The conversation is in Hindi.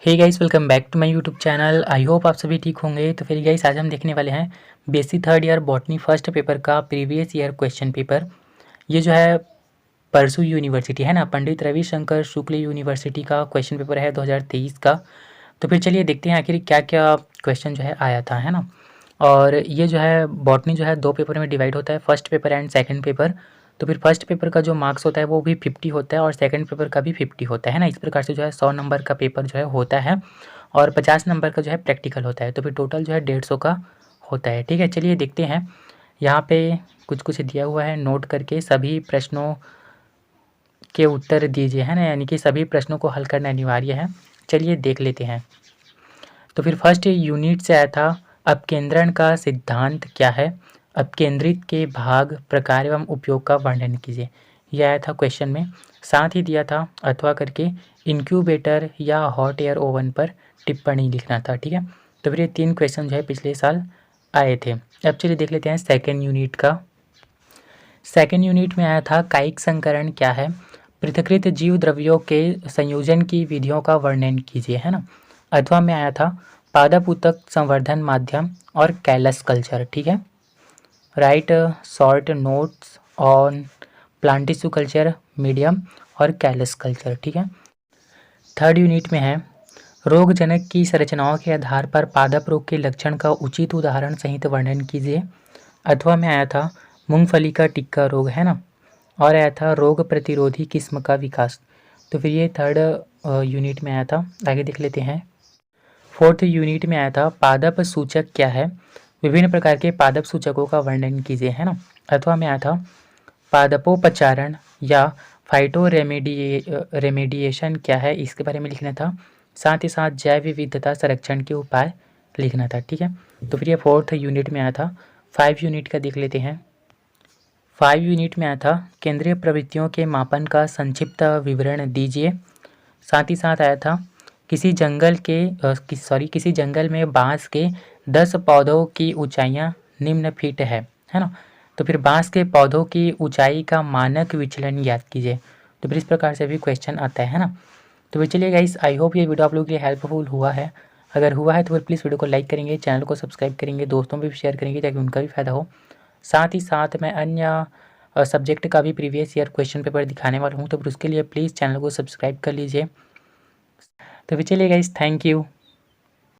Hey guys, welcome back to my YouTube channel. I hope आप सभी ठीक होंगे। तो फिर गाइस आज हम देखने वाले हैं BSc third year botany first paper का प्रीवियस ईयर क्वेश्चन पेपर। ये जो है परसू यूनिवर्सिटी है ना, पंडित रविशंकर शुक्ल यूनिवर्सिटी का क्वेश्चन पेपर है 2023 का। तो फिर चलिए देखते हैं आखिर क्या क्या क्वेश्चन जो है आया था, है ना। और ये जो है बॉटनी जो है 2 पेपर में डिवाइड होता है, first paper and second paper. तो फिर फर्स्ट पेपर का जो मार्क्स होता है वो भी 50 होता है और सेकंड पेपर का भी 50 होता है ना। इस प्रकार से जो है 100 नंबर का पेपर जो है होता है और 50 नंबर का जो है प्रैक्टिकल होता है। तो फिर टोटल जो है 150 का होता है। ठीक है, चलिए देखते हैं। यहाँ पे कुछ कुछ दिया हुआ है, नोट करके सभी प्रश्नों के उत्तर दीजिए, है ना, यानी कि सभी प्रश्नों को हल करना अनिवार्य है। चलिए देख लेते हैं। तो फिर फर्स्ट यूनिट से आया था अपकेंद्रण का सिद्धांत क्या है, अपकेंद्रित के भाग, प्रकार एवं उपयोग का वर्णन कीजिए। यह आया था क्वेश्चन में। साथ ही दिया था अथवा करके इंक्यूबेटर या हॉट एयर ओवन पर टिप्पणी लिखना था। ठीक है, तो फिर ये 3 क्वेश्चन जो है पिछले साल आए थे। अब चलिए देख लेते हैं सेकेंड यूनिट का। सेकेंड यूनिट में आया था कायिक संकरण क्या है, पृथकृत जीव द्रव्यों के संयोजन की विधियों का वर्णन कीजिए, है ना। अथवा में आया था पादप ऊतक संवर्धन माध्यम और कैलस कल्चर। ठीक है, right short notes on plant tissue culture medium और कैलस कल्चर। ठीक है, थर्ड यूनिट में है रोगजनक की संरचनाओं के आधार पर पादप रोग के लक्षण का उचित उदाहरण सहित वर्णन कीजिए। अथवा में आया था मूंगफली का टिक्का रोग, है ना, और आया था रोग प्रतिरोधी किस्म का विकास। तो फिर ये थर्ड यूनिट में आया था। आगे देख लेते हैं। फोर्थ यूनिट में आया था पादप सूचक क्या है, विभिन्न प्रकार के पादप सूचकों का वर्णन कीजिए, है ना। अथवा में आया था पादपोपचारण या फाइटो रेमेडिएशन क्या है, इसके बारे में लिखना था। साथ ही साथ जैव विविधता संरक्षण के उपाय लिखना था। ठीक है, तो फिर ये फोर्थ यूनिट में आया था। 5 यूनिट का देख लेते हैं। 5 यूनिट में आया था केंद्रीय प्रवृत्तियों के मापन का संक्षिप्त विवरण दीजिए। साथ ही साथ आया था किसी जंगल में बांस के 10 पौधों की ऊंचाइयां निम्न फीट है ना। तो फिर बांस के पौधों की ऊंचाई का मानक विचलन ज्ञात कीजिए। तो फिर इस प्रकार से भी क्वेश्चन आता है ना। तो फिर चलिए गाइस, आई होप ये वीडियो आप लोगों के लिए हेल्पफुल हुआ है। अगर हुआ है तो फिर प्लीज़ वीडियो को लाइक करेंगे, चैनल को सब्सक्राइब करेंगे, दोस्तों में भी शेयर करेंगे ताकि उनका भी फायदा हो। साथ ही साथ मैं अन्य सब्जेक्ट का भी प्रीवियस ईयर क्वेश्चन पेपर दिखाने वाला हूँ, तो फिर उसके लिए प्लीज़ चैनल को सब्सक्राइब कर लीजिए। तो फिर चलिए गाइस, थैंक यू।